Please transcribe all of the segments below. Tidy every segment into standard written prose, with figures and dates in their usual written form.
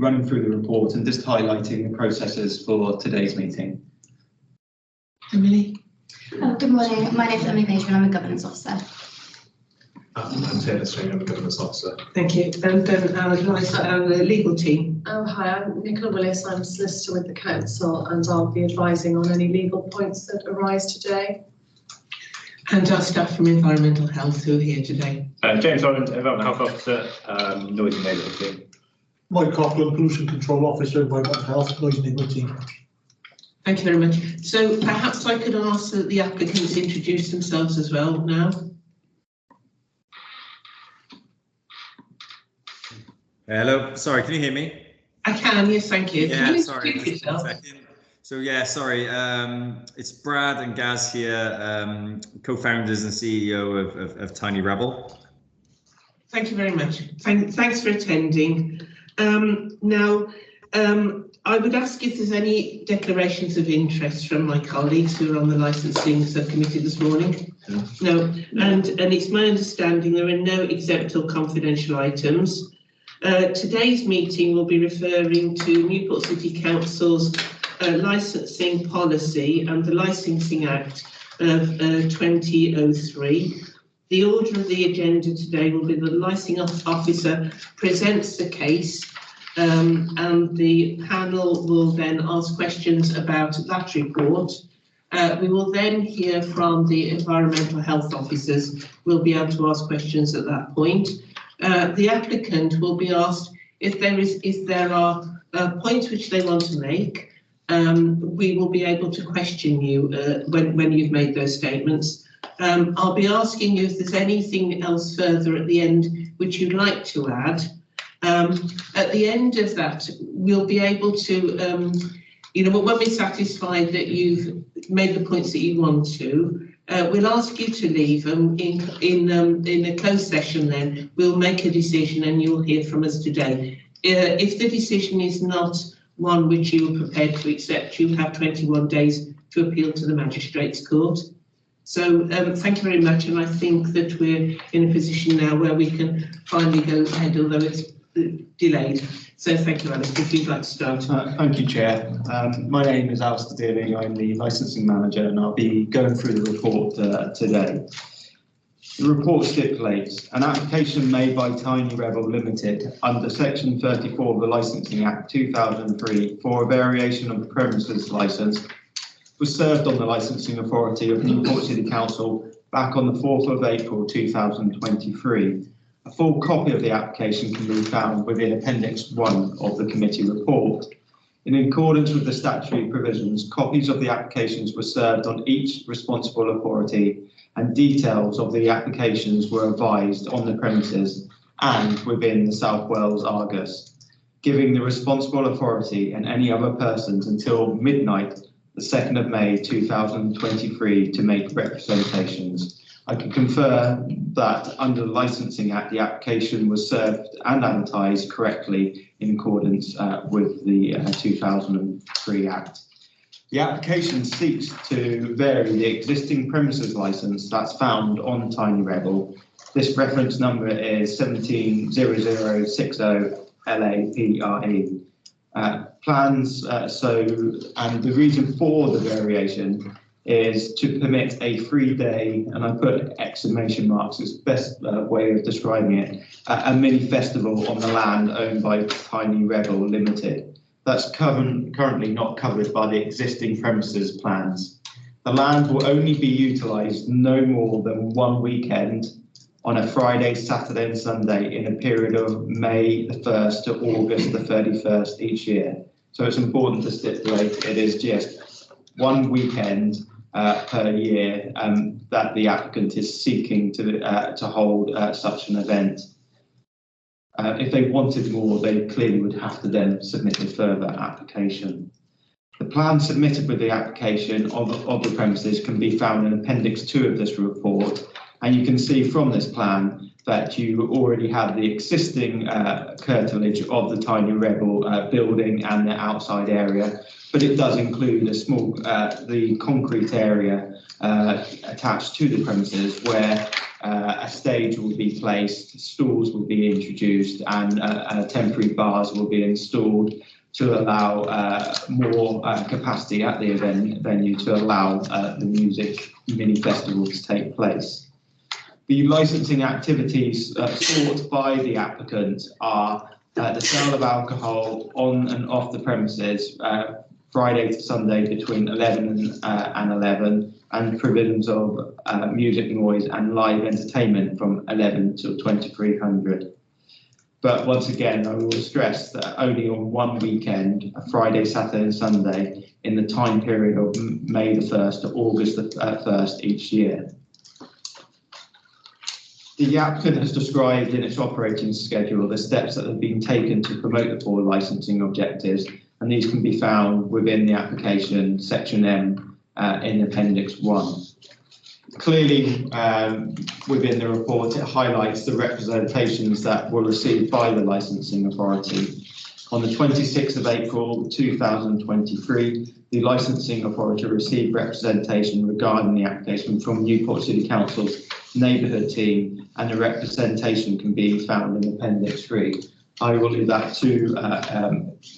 running through the report and just highlighting the processes for today's meeting. Emily? Good morning. My name is Emily Page and I'm a governance officer. I'm Taylor String, I'm a governance officer. Thank you. And then our legal team. Oh, hi, I'm Nicola Willis. I'm a solicitor with the council and I'll be advising on any legal points that arise today. And our staff from Environmental Health who are here today. James Holland, Environmental Health Officer, Noise and Neighbourhood Team. Mike Coughlin, Pollution Control Officer, Environmental Health, Noise and Neighbourhood Team. Thank you very much. So perhaps I could ask that the applicants introduce themselves as well now. Hello, sorry, can you hear me? I can, yes, thank you. Yeah, Can you sorry, introduce just 1 yourself? second. So yeah, sorry, it's Brad and Gaz here, co-founders and CEO of Tiny Rebel. Thank you very much. Thanks for attending. I would ask if there's any declarations of interest from my colleagues who are on the licensing subcommittee this morning. No, and it's my understanding there are no exempt or confidential items. Today's meeting will be referring to Newport City Council's licensing policy and the Licensing Act of 2003. The order of the agenda today will be the licensing officer presents the case and the panel will then ask questions about that report. We will then hear from the environmental health officers. We'll be able to ask questions at that point. The applicant will be asked if there are points which they want to make. We will be able to question you when you've made those statements. I'll be asking you if there's anything else further at the end which you'd like to add. At the end of that, we'll be able to, when we're satisfied that you've made the points that you want to, we'll ask you to leave in a closed session. Then we'll make a decision and you'll hear from us today. If the decision is not one which you are prepared to accept, you have 21 days to appeal to the Magistrates' Court. So thank you very much, and I think that we're in a position now where we can finally go ahead, although it's delayed. So thank you, Alistair, if you'd like to start. Thank you, Chair. My name is Alistair Dealing. I'm the licensing manager and I'll be going through the report today. The report stipulates an application made by Tiny Rebel Limited under Section 34 of the Licensing Act 2003 for a variation of the premises licence was served on the licensing authority of Newport City Council back on the 4th of April 2023. A full copy of the application can be found within Appendix 1 of the committee report. In accordance with the statutory provisions, copies of the applications were served on each responsible authority and details of the applications were advised on the premises and within the South Wales Argus, giving the responsible authority and any other persons until midnight the 2nd of May 2023 to make representations. I can confirm that under the Licensing Act, the application was served and advertised correctly in accordance with the 2003 Act. The application seeks to vary the existing premises licence that's found on Tiny Rebel. This reference number is 170060 LAPRE. Plans, and the reason for the variation is to permit a 3-day, and I put exclamation marks, it's the best way of describing it, a mini festival on the land owned by Tiny Rebel Limited. That's currently not covered by the existing premises plans. The land will only be utilised no more than one weekend on a Friday, Saturday and Sunday in a period of May the 1st to August the 31st each year. So it's important to stipulate it is just one weekend per year that the applicant is seeking to hold such an event. If they wanted more, they clearly would have to then submit a further application. The plan submitted with the application of the premises can be found in Appendix 2 of this report, and you can see from this plan that you already have the existing curtilage of the Tiny Rebel building and the outside area, but it does include a small, the concrete area attached to the premises where a stage will be placed, stalls will be introduced, and temporary bars will be installed to allow more capacity at the event venue to allow the music mini festival to take place. The licensing activities sought by the applicant are the sale of alcohol on and off the premises Friday to Sunday between 11 and 11, and provisions of music, noise and live entertainment from 11 till 2300. But once again, I will stress that only on one weekend, a Friday, Saturday and Sunday, in the time period of May the 1st to August the 1st each year. The applicant has described in its operating schedule the steps that have been taken to promote the 4 licensing objectives, and these can be found within the application section M in Appendix 1. Clearly, within the report, it highlights the representations that were received by the licensing authority. On the 26th of April 2023, the licensing authority received representation regarding the application from Newport City Council's neighbourhood team, and the representation can be found in Appendix 3. I will leave that to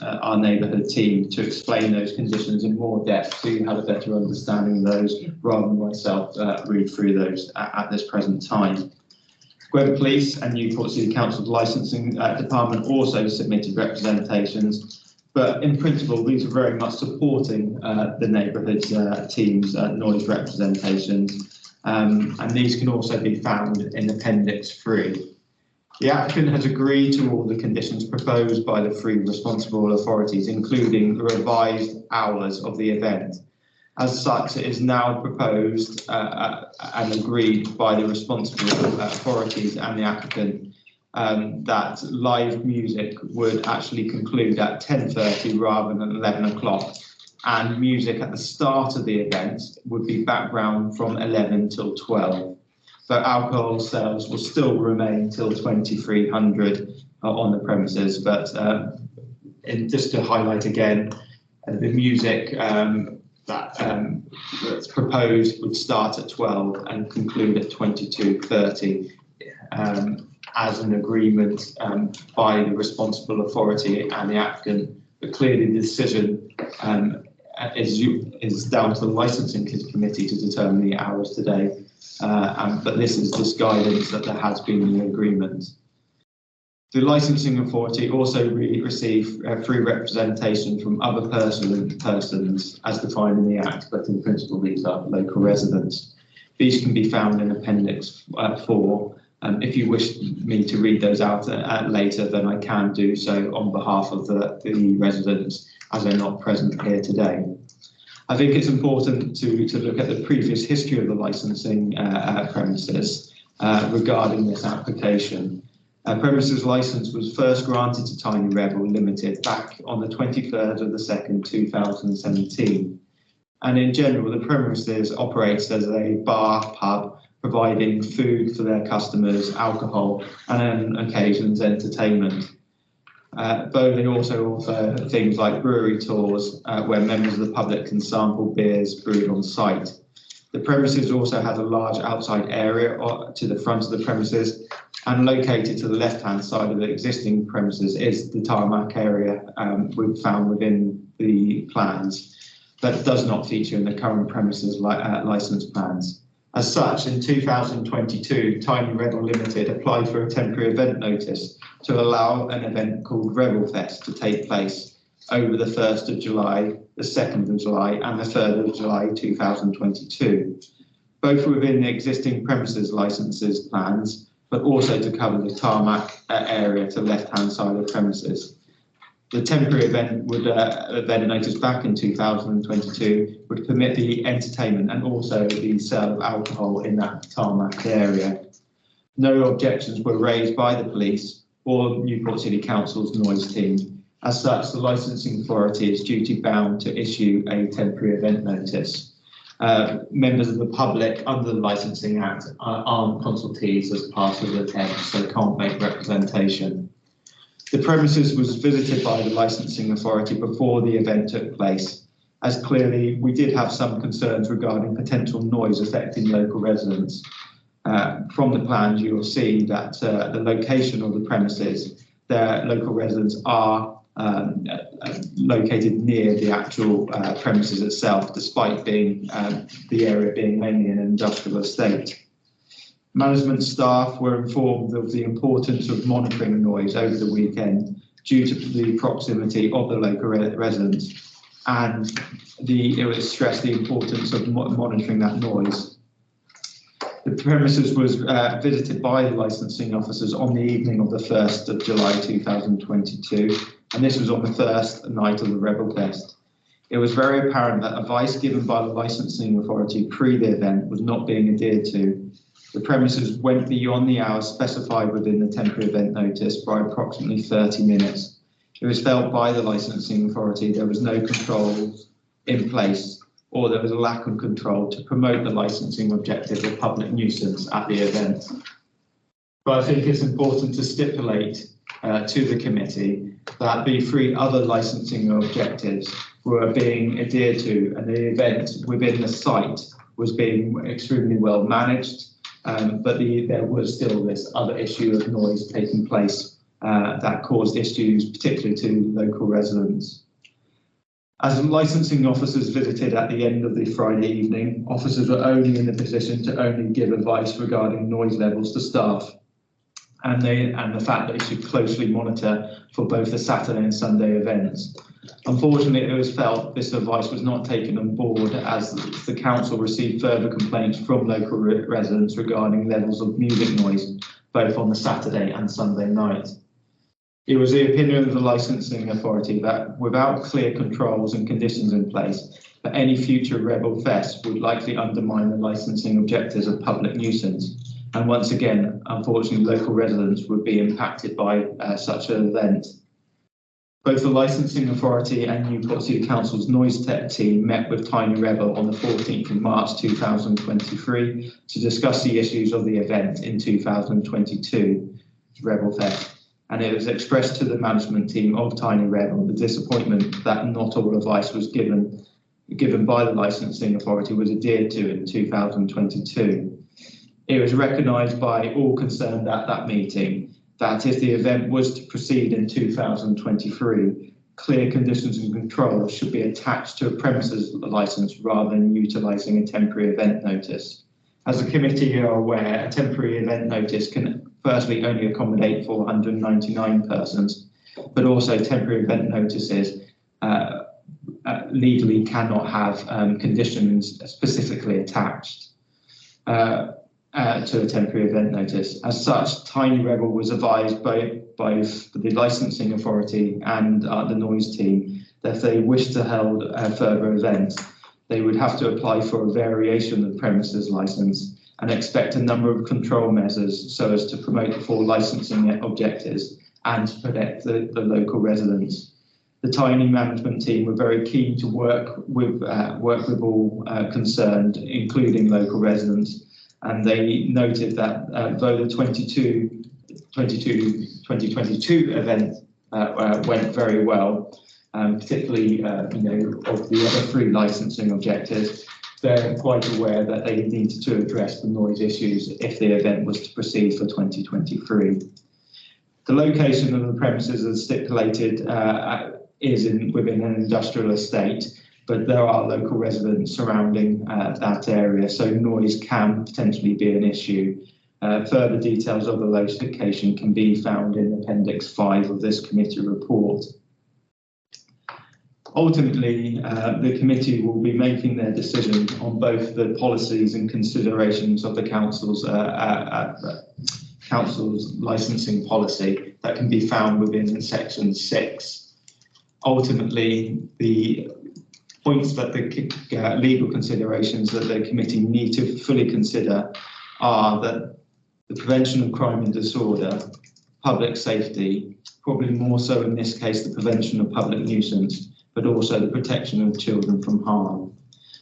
our neighbourhood team to explain those conditions in more depth so you have a better understanding of those rather than myself read through those at this present time. Gwent Police and Newport City Council's licensing department also submitted representations, but in principle these are very much supporting the neighbourhood team's noise representations, and these can also be found in Appendix 3. The applicant has agreed to all the conditions proposed by the 3 responsible authorities, including the revised hours of the event. As such, it is now proposed and agreed by the responsible authorities and the applicant that live music would actually conclude at 10:30 rather than 11 o'clock, and music at the start of the event would be background from 11 till 12. So alcohol sales will still remain till 2300 on the premises, but just to highlight again, the music that's proposed would start at 12 and conclude at 22:30 as an agreement by the responsible authority and the applicant. But clearly the decision is down to the licensing committee to determine the hours today. But this is just guidance that there has been an agreement. The licensing authority also received free representation from other persons as defined in the Act, but in principle these are local residents. These can be found in Appendix 4. If you wish me to read those out later, then I can do so on behalf of the residents as they're not present here today. I think it's important to look at the previous history of the licensing premises regarding this application. Premises license was first granted to Tiny Rebel Limited back on the 23rd of the 2nd, 2017. And in general, the premises operates as a bar, pub, providing food for their customers, alcohol, and on occasions entertainment. Though they also offer things like brewery tours where members of the public can sample beers brewed on site. The premises also has a large outside area to the front of the premises, and located to the left-hand side of the existing premises is the tarmac area we've found within the plans that does not feature in the current premises license plans. As such, in 2022, Tiny Rebel Limited applied for a temporary event notice to allow an event called Rebel Fest to take place over the 1st of July, the 2nd of July and the 3rd of July 2022, both within the existing premises licenses plans, but also to cover the tarmac area to the left-hand side of the premises. The temporary event notice back in 2022 would permit the entertainment and also the sale of alcohol in that tarmac area. No objections were raised by the police or Newport City Council's noise team. As such, the licensing authority is duty bound to issue a temporary event notice. Members of the public under the Licensing Act aren't consultees as part of the text, so can't make representation. The premises was visited by the licensing authority before the event took place, as clearly we did have some concerns regarding potential noise affecting local residents. From the plans, you will see that the location of the premises, their local residents are located near the actual premises itself, despite being the area being mainly an industrial estate. Management staff were informed of the importance of monitoring noise over the weekend due to the proximity of the local residents, and it was stressed the importance of monitoring that noise. The premises was visited by the licensing officers on the evening of the 1st of July 2022, and this was on the first night of the Rebel Fest. It was very apparent that advice given by the licensing authority pre the event was not being adhered to. The premises went beyond the hours specified within the temporary event notice by approximately 30 minutes. It was felt by the licensing authority there was no controls in place, or there was a lack of control to promote the licensing objective of public nuisance at the event. But I think it's important to stipulate to the committee that the 3 other licensing objectives were being adhered to, and the event within the site was being extremely well managed. But there was still this other issue of noise taking place that caused issues, particularly to local residents. As licensing officers visited at the end of the Friday evening, officers were only in the position to only give advice regarding noise levels to staff, and the fact that they should closely monitor for both the Saturday and Sunday events. Unfortunately, it was felt this advice was not taken on board, as the council received further complaints from local residents regarding levels of music noise, both on the Saturday and Sunday night. It was the opinion of the licensing authority that without clear controls and conditions in place, that any future Rebel Fest would likely undermine the licensing objectives of public nuisance. And once again, unfortunately, local residents would be impacted by such an event. Both the licensing authority and Newport City Council's noise tech team met with Tiny Rebel on the 14th of March 2023 to discuss the issues of the event in 2022 Rebel Fest. And it was expressed to the management team of Tiny Rebel the disappointment that not all advice was given by the licensing authority was adhered to in 2022. It was recognised by all concerned at that meeting that if the event was to proceed in 2023, clear conditions and controls should be attached to a premises licence rather than utilising a temporary event notice. As the committee are aware, a temporary event notice can firstly only accommodate 499 persons, but also temporary event notices legally cannot have conditions specifically attached to a temporary event notice. As such, Tiny Rebel was advised by both the licensing authority and the noise team that if they wish to hold further events, they would have to apply for a variation of the premises license and expect a number of control measures so as to promote the 4 licensing objectives and to protect the local residents. The Tiny management team were very keen to work with all concerned, including local residents, and they noted that though the 2022 event went very well, particularly of the other 3 licensing objectives, they're quite aware that they needed to address the noise issues if the event was to proceed for 2023. The location of the premises as stipulated is within an industrial estate, but there are local residents surrounding that area, so noise can potentially be an issue. Further details of the location can be found in Appendix 5 of this committee report. Ultimately, the committee will be making their decision on both the policies and considerations of the council's licensing policy that can be found within section 6. Ultimately, the points that the legal considerations that the committee need to fully consider are that the prevention of crime and disorder, public safety, probably more so in this case the prevention of public nuisance, but also the protection of children from harm.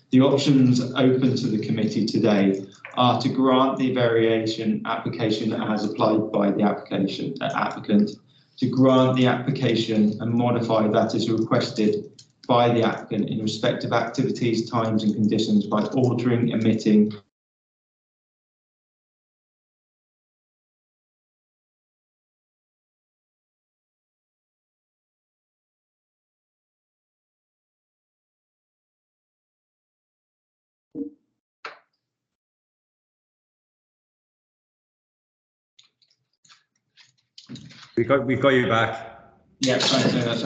The options open to the committee today are to grant the variation application as applied by the applicant, to grant the application and modify that as requested by the applicant in respect of activities, times and conditions by altering, omitting We've got you back. Yeah, thanks very much.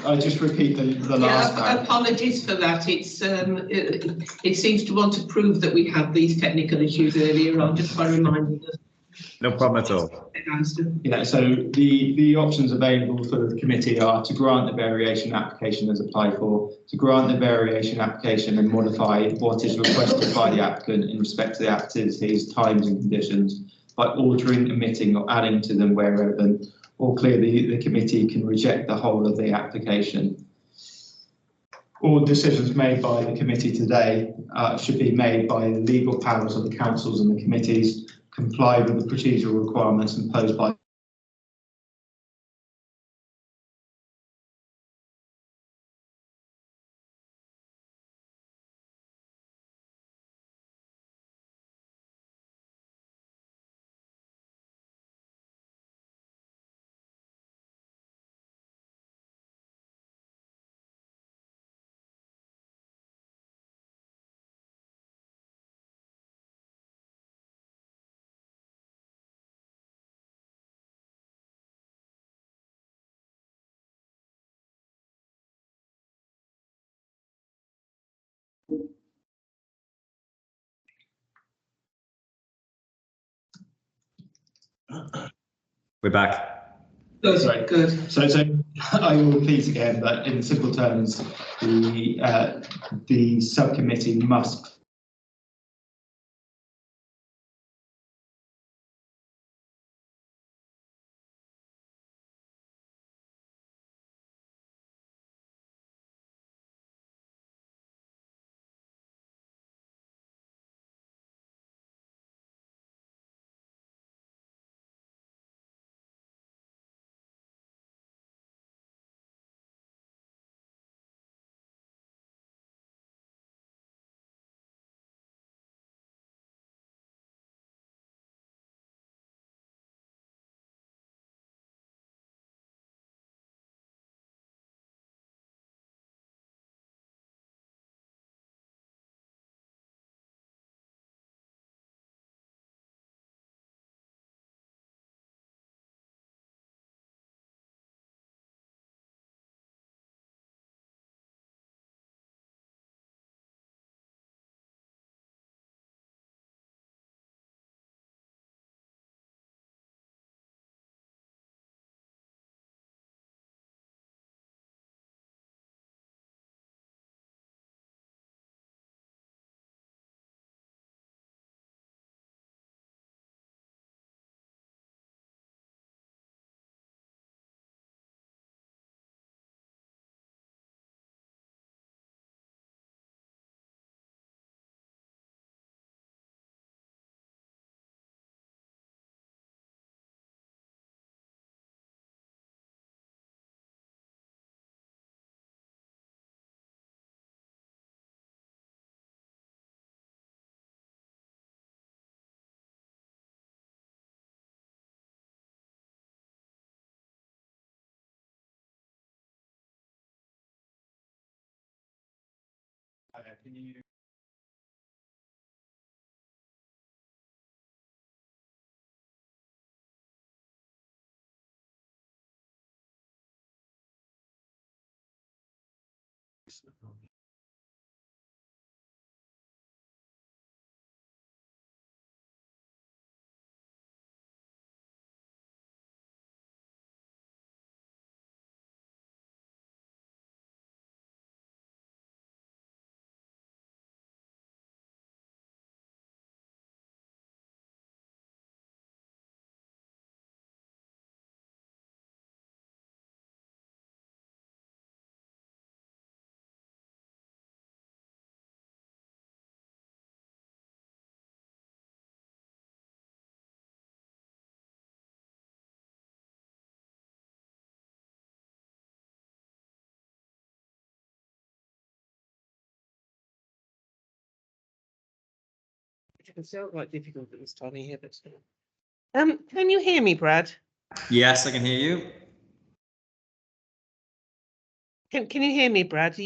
I just repeat the last part. Apologies for that. It seems to want to prove that we had these technical issues earlier on, just by reminding us. No problem at all. Yeah, so the options available for the committee are to grant the variation application as applied for, to grant the variation application and modify what is requested by the applicant in respect to the activities, times and conditions by altering, omitting or adding to them where relevant, or clearly the committee can reject the whole of the application. All decisions made by the committee today should be made by the legal powers of the councils and the committees, comply with the procedural requirements imposed by We're back. Sorry. Good. So I will repeat again, but in simple terms, the subcommittee must can you It can sound quite difficult at this time of year, but can you hear me, Brad? Yes, I can hear you. Can you hear me, Brad?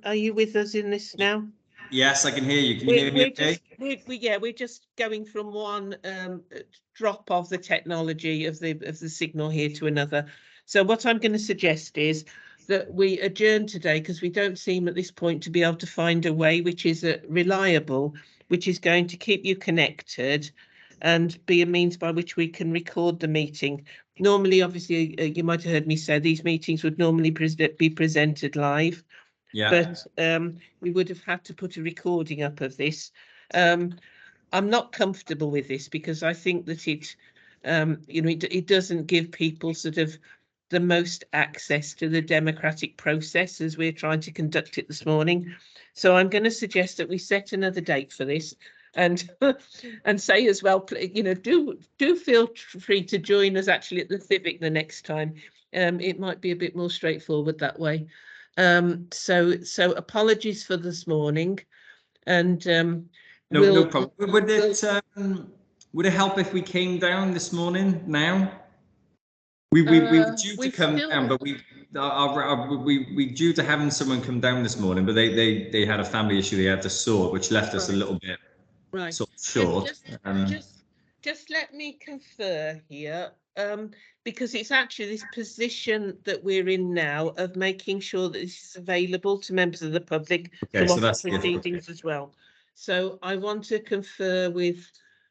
Are you with us in this now? Yes, I can hear you. Can you hear me okay? We're just going from one drop of the technology of the signal here to another. So what I'm going to suggest is that we adjourn today, because we don't seem at this point to be able to find a way which is reliable, which is going to keep you connected and be a means by which we can record the meeting. Normally, obviously, you might have heard me say these meetings would normally be presented live. Yeah. But we would have had to put a recording up of this. I'm not comfortable with this, because I think that it doesn't give people sort of the most access to the democratic process as we're trying to conduct it this morning. So I'm going to suggest that we set another date for this, and and say as well, do feel free to join us actually at the Civic the next time. It might be a bit more straightforward that way. So apologies for this morning, and No problem. Would it help if we came down this morning now? We were due to come down, but we due to having someone come down this morning, but they had a family issue they had to sort, which left us a little bit sort of short. Just let me confer here, because it's actually this position that we're in now of making sure that this is available to members of the public to watch the proceedings as well. So I want to confer with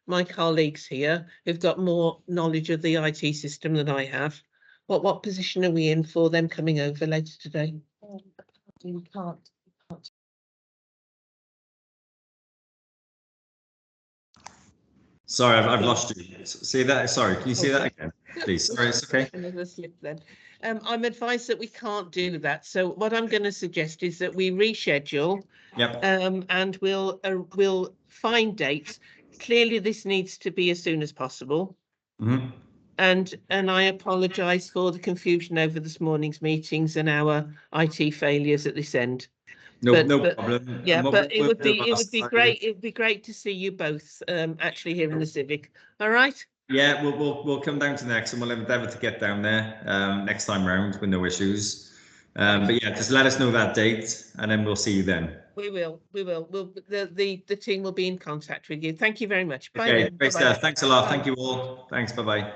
my colleagues here who've got more knowledge of the IT system than I have. What position are we in for them coming over later today? You can't. Sorry, I've lost you. See that? Sorry, can you see that again, please? Sorry, it's okay. Another slip then. I'm advised that we can't do that. So what I'm going to suggest is that we reschedule. Yep. And we'll find dates. Clearly, this needs to be as soon as possible. Mm-hmm. And I apologise for the confusion over this morning's meetings and our IT failures at this end. No problem. Yeah, but it would be great. It would be great to see you both actually here in the Civic. All right. Yeah, we'll come down to next, and we'll endeavour to get down there next time round with no issues. But yeah, just let us know that date, and then we'll see you then. We will. The team will be in contact with you. Thank you very much. Bye. Okay, great stuff. Thanks a lot. Thank you all. Thanks. Bye bye.